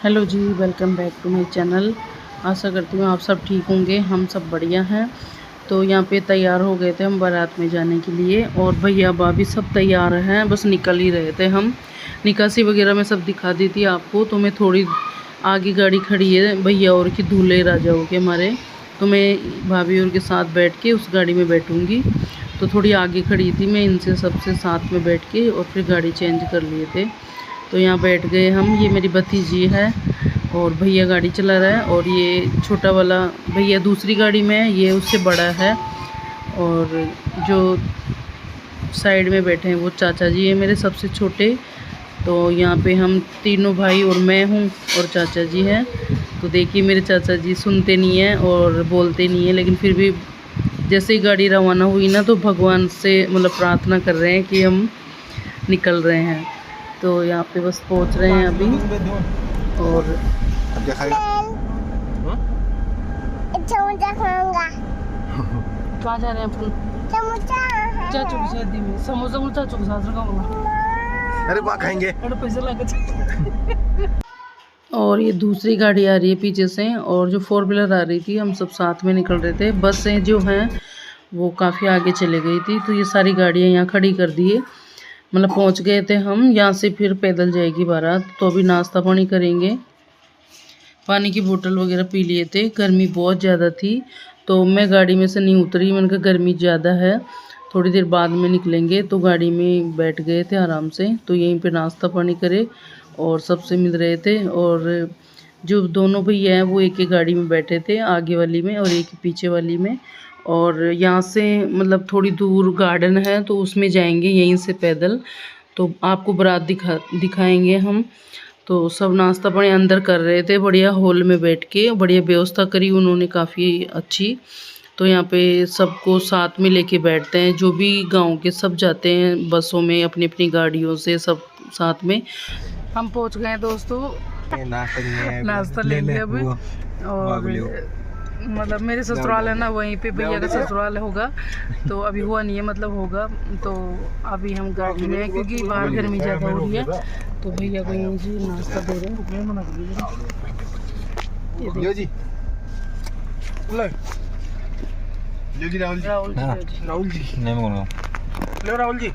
Hello ji, welcome back to my channel. आशा करती हूँ आप सब ठीक होंगे। हम सब बढ़िया हैं। तो यहाँ पे तैयार हो गए थे हम बारात में जाने के लिए, और भैया भाभी सब तैयार हैं, बस निकल ही रहे थे हम। निकासी वगैरह में सब दिखा दी थी आपको। तो मैं थोड़ी आगे गाड़ी खड़ी है भैया और की दूल्हे राजाओं के हमारे, तो मैं भाभी और के साथ बैठ के उस गाड़ी में बैठूँगी। तो थोड़ी आगे खड़ी थी मैं, इनसे सबसे साथ में बैठ के और फिर गाड़ी चेंज कर लिए थे। तो यहाँ बैठ गए हम। ये मेरी भतीजी है और भैया गाड़ी चला रहा है, और ये छोटा वाला भैया दूसरी गाड़ी में है, ये उससे बड़ा है। और जो साइड में बैठे हैं वो चाचा जी है मेरे सबसे छोटे। तो यहाँ पे हम तीनों भाई और मैं हूँ और चाचा जी हैं। तो देखिए मेरे चाचा जी सुनते नहीं हैं और बोलते नहीं हैं, लेकिन फिर भी जैसे ही गाड़ी रवाना हुई ना, तो भगवान से मतलब प्रार्थना कर रहे हैं कि हम निकल रहे हैं। तो यहाँ पे बस पहुँच रहे हैं अभी। और कहाँ जा रहे हैं अपन? चाचू की शादी में समोसा को चाचू के साथ रखाऊंगा। अरे वहाँ खाएंगे। पैसे लगे। और ये दूसरी गाड़ी आ रही है पीछे से, और जो 4 व्हीलर आ रही थी हम सब साथ में निकल रहे थे। बसें जो हैं वो काफ़ी आगे चले गई थी, तो ये सारी गाड़ियाँ यहाँ खड़ी कर दिए। मतलब पहुँच गए थे हम। यहाँ से फिर पैदल जाएगी बारात। तो अभी नाश्ता पानी करेंगे। पानी की बोतल वगैरह पी लिए थे, गर्मी बहुत ज़्यादा थी। तो मैं गाड़ी में से नहीं उतरी, मैंने कहा गर्मी ज़्यादा है, थोड़ी देर बाद में निकलेंगे। तो गाड़ी में बैठ गए थे आराम से। तो यहीं पे नाश्ता पानी करे और सबसे मिल रहे थे। और जो दोनों भैया हैं वो एक ही गाड़ी में बैठे थे, आगे वाली में और एक पीछे वाली में। और यहाँ से मतलब थोड़ी दूर गार्डन है, तो उसमें जाएंगे यहीं से पैदल। तो आपको बारात दिखाएंगे हम। तो सब नाश्ता पानी अंदर कर रहे थे, बढ़िया हॉल में बैठ के। बढ़िया व्यवस्था करी उन्होंने, काफ़ी अच्छी। तो यहाँ पे सबको साथ में लेके बैठते हैं, जो भी गांव के सब जाते हैं बसों में अपनी अपनी गाड़ियों से, सब साथ में। हम पहुँच गए दोस्तों, नाश्ता लेंगे अभी। और मतलब मेरे ससुराल है ना वहीं पे, भैया का ससुराल होगा। तो अभी हुआ नहीं है, मतलब होगा। तो अभी हम गाड़ी में हैं क्योंकि बाहर गर्मी ज़्यादा हो रही है। तो भैया को यहीं जी नाश्ता दे रहे हैं। राहुल जी, राहुल जी नहीं बोलूँगा। लो राहुल जी,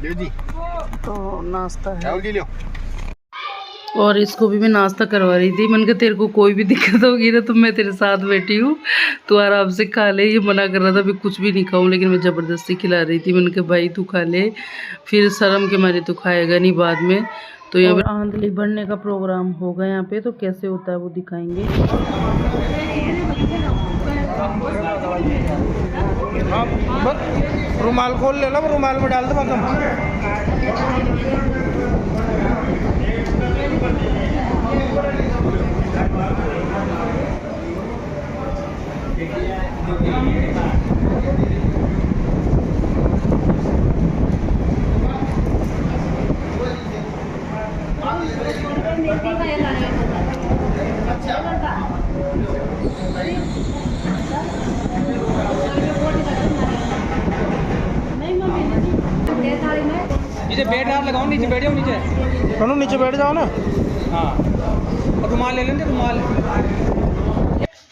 लो जी। तो नाश्ता है। राहुल जी लो। और इसको भी मैं नाश्ता करवा रही थी। मैंने कहा तेरे को कोई भी दिक्कत होगी ना तो मैं तेरे साथ बैठी हूँ, तो आराम से खा ले। ये मना कर रहा था मैं कुछ भी नहीं खाऊं, लेकिन मैं ज़बरदस्ती खिला रही थी। मैंने कहा भाई तू खा ले, फिर शर्म के मारे तो खाएगा नहीं बाद में। तो यहाँ पे आंधली भरने का प्रोग्राम होगा यहाँ पे, तो कैसे होता है वो दिखाएंगे। रुमाल खोल ले लो, रुमाल में डाल दो नीचे बैठ लगाओ, नीचे बैठ जाओ, नीचे बैठ जाओ ना। हाँ, रुमाल ले लेंगे, रुमाल।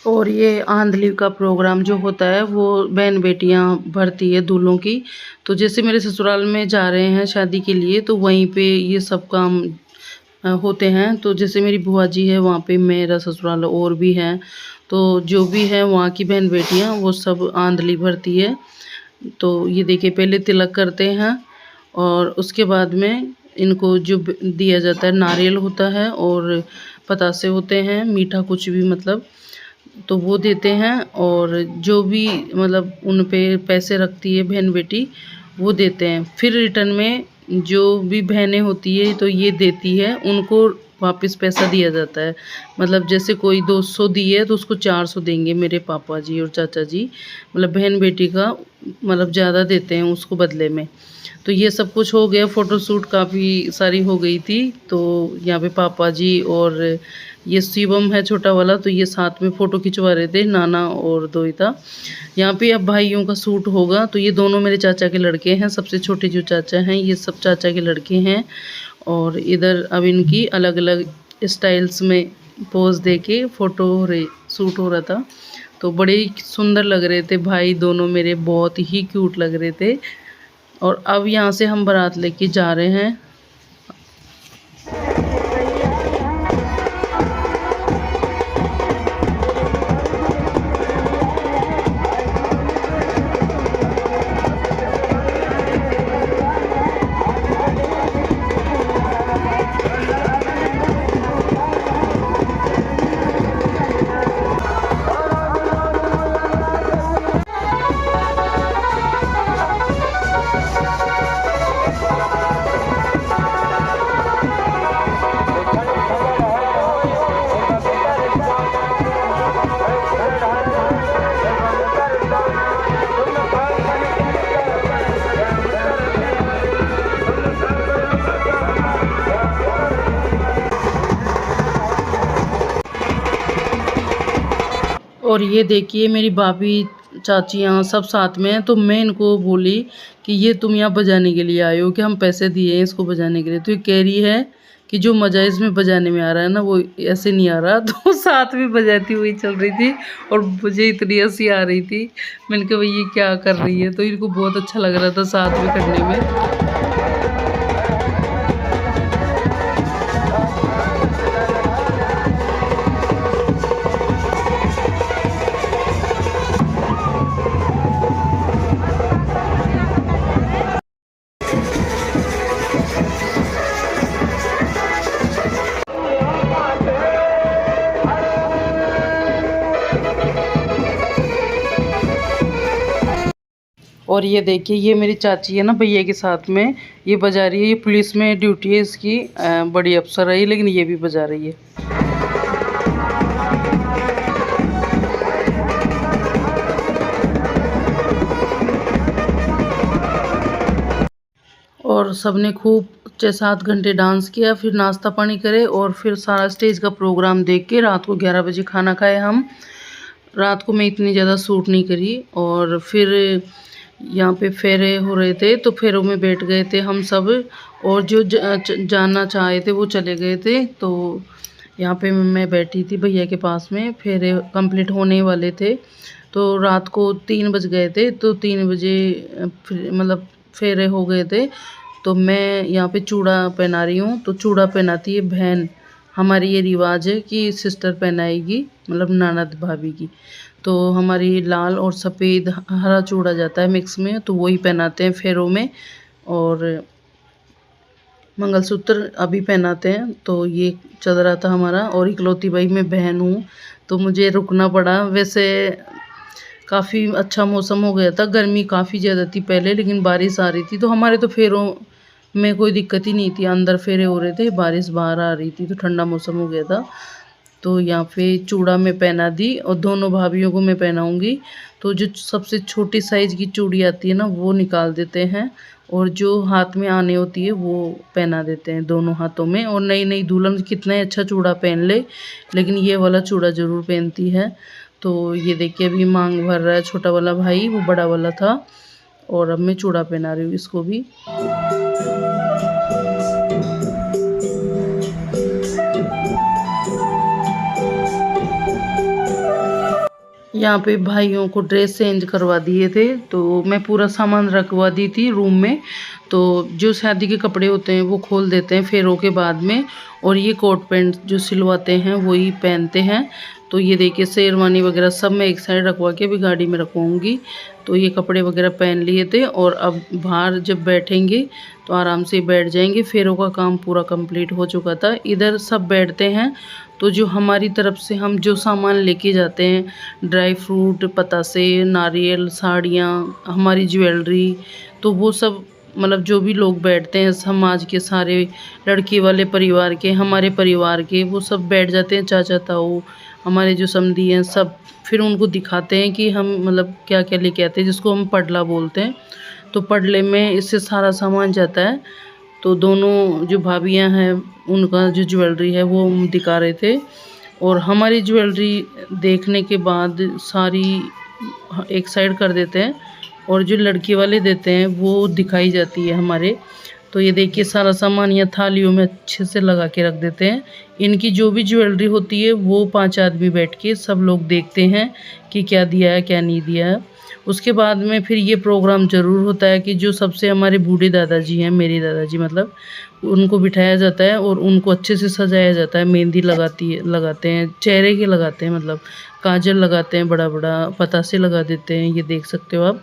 और ये आंधली का प्रोग्राम जो होता है वो बहन बेटियां भरती है दूल्हों की। तो जैसे मेरे ससुराल में जा रहे हैं शादी के लिए, तो वहीं पे ये सब काम होते हैं। तो जैसे मेरी बुआ जी है वहाँ पे, मेरा ससुराल और भी है। तो जो भी है वहाँ की बहन बेटियां वो सब आंधली भरती है। तो ये देखिए पहले तिलक करते हैं, और उसके बाद में इनको जो दिया जाता है नारियल होता है और पतासे होते हैं, मीठा कुछ भी मतलब, तो वो देते हैं। और जो भी मतलब उन पे पैसे रखती है बहन बेटी वो देते हैं। फिर रिटर्न में जो भी बहनें होती है तो ये देती है, उनको वापस पैसा दिया जाता है। मतलब जैसे कोई 200 दी है तो उसको 400 देंगे मेरे पापा जी और चाचा जी। मतलब बहन बेटी का मतलब ज़्यादा देते हैं उसको बदले में। तो ये सब कुछ हो गया। फ़ोटोशूट काफ़ी सारी हो गई थी। तो यहाँ पे पापा जी और ये शिवम है छोटा वाला, तो ये साथ में फ़ोटो खिंचवा रहे थे, नाना और दोहिता। यहाँ पे अब भाइयों का सूट होगा। तो ये दोनों मेरे चाचा के लड़के हैं, सबसे छोटे जो चाचा हैं ये सब चाचा के लड़के हैं। और इधर अब इनकी अलग अलग स्टाइल्स में पोज दे के फ़ोटो शूट हो रहा था। तो बड़े ही सुंदर लग रहे थे भाई दोनों मेरे, बहुत ही क्यूट लग रहे थे। और अब यहाँ से हम बारात लेके जा रहे हैं। और ये देखिए मेरी भाभी चाची यहाँ सब साथ में हैं। तो मैं इनको बोली कि ये तुम यहाँ बजाने के लिए आए हो कि हम पैसे दिए हैं इसको बजाने के लिए। तो ये कह रही है कि जो मज़ा इसमें बजाने में आ रहा है ना वो ऐसे नहीं आ रहा। तो साथ में बजाती हुई चल रही थी और मुझे इतनी हंसी आ रही थी। मैंने कहा भाई ये क्या कर रही है, तो इनको बहुत अच्छा लग रहा था साथ में करने में। और ये देखिए ये मेरी चाची है ना भैया के साथ में, ये बजा रही है। ये पुलिस में ड्यूटी है इसकी, बड़ी अफसर है लेकिन ये भी बजा रही है। और सबने खूब 6-7 घंटे डांस किया, फिर नाश्ता पानी करे और फिर सारा स्टेज का प्रोग्राम देख के रात को 11 बजे खाना खाए हम। रात को मैं इतनी ज़्यादा सूट नहीं करी। और फिर यहाँ पे फेरे हो रहे थे तो फेरों में बैठ गए थे हम सब। और जो जाना चाहे थे वो चले गए थे। तो यहाँ पे मैं बैठी थी भैया के पास में, फेरे कंप्लीट होने वाले थे। तो रात को 3 बज गए थे, तो 3 बजे फिर मतलब फेरे हो गए थे। तो मैं यहाँ पे चूड़ा पहना रही हूँ। तो चूड़ा पहनाती है बहन, हमारी ये रिवाज है कि सिस्टर पहनाएगी, मतलब ननद भाभी की। तो हमारी लाल और सफ़ेद हरा चूड़ा जाता है मिक्स में, तो वही पहनाते हैं फेरों में। और मंगलसूत्र अभी पहनाते हैं। तो ये चल रहा था हमारा। और इकलौती भाई मैं बहन हूँ तो मुझे रुकना पड़ा। वैसे काफ़ी अच्छा मौसम हो गया था, गर्मी काफ़ी ज़्यादा थी पहले, लेकिन बारिश आ रही थी तो हमारे तो फेरों में कोई दिक्कत ही नहीं थी। अंदर फेरे हो रहे थे, बारिश बाहर आ रही थी तो ठंडा मौसम हो गया था। तो यहाँ पे चूड़ा में पहना दी और दोनों भाभीयों को मैं पहनाऊँगी। तो जो सबसे छोटी साइज़ की चूड़ी आती है ना वो निकाल देते हैं, और जो हाथ में आने होती है वो पहना देते हैं दोनों हाथों में। और नई नई दुल्हन कितना ही अच्छा चूड़ा पहन ले, लेकिन ये वाला चूड़ा ज़रूर पहनती है। तो ये देखिए अभी मांग भर रहा है छोटा वाला भाई, वो बड़ा वाला था। और अब मैं चूड़ा पहना रही हूँ इसको भी। यहाँ पे भाइयों को ड्रेस चेंज करवा दिए थे, तो मैं पूरा सामान रखवा दी थी रूम में। तो जो शादी के कपड़े होते हैं वो खोल देते हैं फेरों के बाद में, और ये कोट पैंट जो सिलवाते हैं वही पहनते हैं। तो ये देखिए शेरवानी वगैरह सब मैं एक साइड रखवा के अभी गाड़ी में रखवाऊँगी। तो ये कपड़े वगैरह पहन लिए थे, और अब बाहर जब बैठेंगे तो आराम से बैठ जाएंगे। फेरों का काम पूरा कंप्लीट हो चुका था, इधर सब बैठते हैं। तो जो हमारी तरफ से हम जो सामान लेके जाते हैं, ड्राई फ्रूट, पतासे, नारियल, साड़ियाँ, हमारी ज्वेलरी, तो वो सब मतलब जो भी लोग बैठते हैं समाज के सारे, लड़की वाले परिवार के, हमारे परिवार के, वो सब बैठ जाते हैं। चाचा ताऊ हमारे जो समधी हैं सब, फिर उनको दिखाते हैं कि हम मतलब क्या क्या लेके आते हैं, जिसको हम पडला बोलते हैं। तो पडले में इससे सारा सामान जाता है। तो दोनों जो भाभियां हैं उनका जो ज्वेलरी है वो हम दिखा रहे थे, और हमारी ज्वेलरी देखने के बाद सारी एक साइड कर देते हैं, और जो लड़की वाले देते हैं वो दिखाई जाती है हमारे। तो ये देखिए सारा सामान यहाँ थालियों में अच्छे से लगा के रख देते हैं। इनकी जो भी ज्वेलरी होती है वो 5 आदमी बैठ के सब लोग देखते हैं कि क्या दिया है क्या नहीं दिया है। उसके बाद में फिर ये प्रोग्राम ज़रूर होता है कि जो सबसे हमारे बूढ़े दादाजी हैं, मेरे दादाजी मतलब, उनको बिठाया जाता है और उनको अच्छे से सजाया जाता है। मेहंदी लगाते हैं, चेहरे के लगाते हैं, मतलब काजल लगाते हैं, बड़ा बड़ा पतासे लगा देते हैं। ये देख सकते हो आप।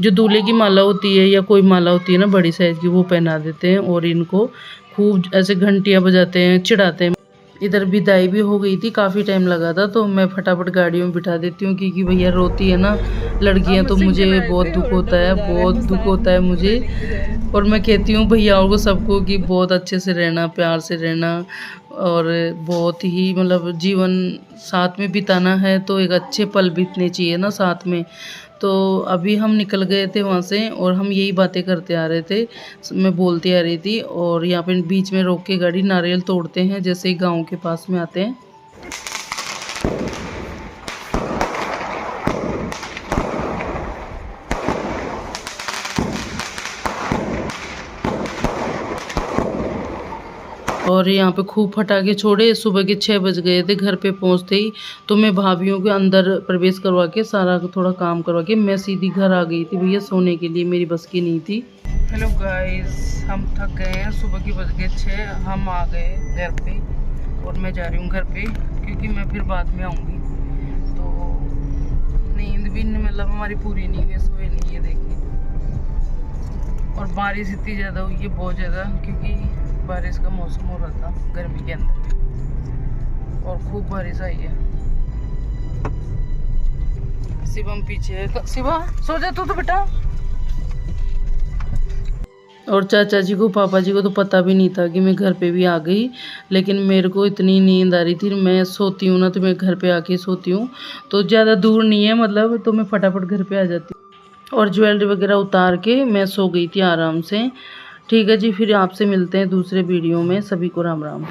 जो दूल्हे की माला होती है या कोई माला होती है ना बड़ी साइज़ की, वो पहना देते हैं और इनको खूब ऐसे घंटियाँ बजाते हैं, चिढ़ाते हैं। इधर विदाई भी हो गई थी, काफ़ी टाइम लगा था, तो मैं फटाफट गाड़ियों में बिठा देती हूँ क्योंकि भैया रोती है ना लड़कियाँ, तो मुझे बहुत दुख होता है, बहुत दुख होता है मुझे। और मैं कहती हूँ भैयाओं को सबको कि बहुत अच्छे से रहना, प्यार से रहना, और बहुत ही मतलब जीवन साथ में बिताना है तो एक अच्छे पल बीतने चाहिए ना साथ में। तो अभी हम निकल गए थे वहाँ से और हम यही बातें करते आ रहे थे, मैं बोलती आ रही थी। और यहाँ पे बीच में रोक के गाड़ी नारियल तोड़ते हैं जैसे ही गांव के पास में आते हैं। और यहाँ पे खूब फटाके छोड़े। सुबह के 6 बज गए थे घर पे पहुँचते ही, तो मैं भाभीियों के अंदर प्रवेश करवा के सारा थोड़ा काम करवा के मैं सीधी घर आ गई थी भैया सोने के लिए, मेरी बस की नहीं थी। हेलो गाइस, हम थक गए हैं, सुबह की बज गए 6, हम आ गए घर पे और मैं जा रही हूँ घर पे क्योंकि मैं फिर बाद में आऊँगी। तो नींद भी मतलब हमारी पूरी नहीं हुई, सोए नहीं है देखिए। और बारिश इतनी ज़्यादा हुई है, बहुत ज़्यादा, क्योंकि बारिश का मौसम हो रहा था गर्मी के अंदर भी, और खूब बारिश आई है। शिवम पीछे है, शिवा सो जा तू तो बेटा। और चाचा जी को, पापा जी को तो पता भी नहीं था कि मैं घर पे भी आ गई, लेकिन मेरे को इतनी नींद आ रही थी। मैं सोती हूँ ना तो मैं घर पे आके सोती हूँ, तो ज़्यादा दूर नहीं है मतलब, तो मैं फटाफट घर पे आ जाती हूँ। और ज्वेलरी वगैरह उतार के मैं सो गई थी आराम से। ठीक है जी, फिर आपसे मिलते हैं दूसरे वीडियो में। सभी को राम राम।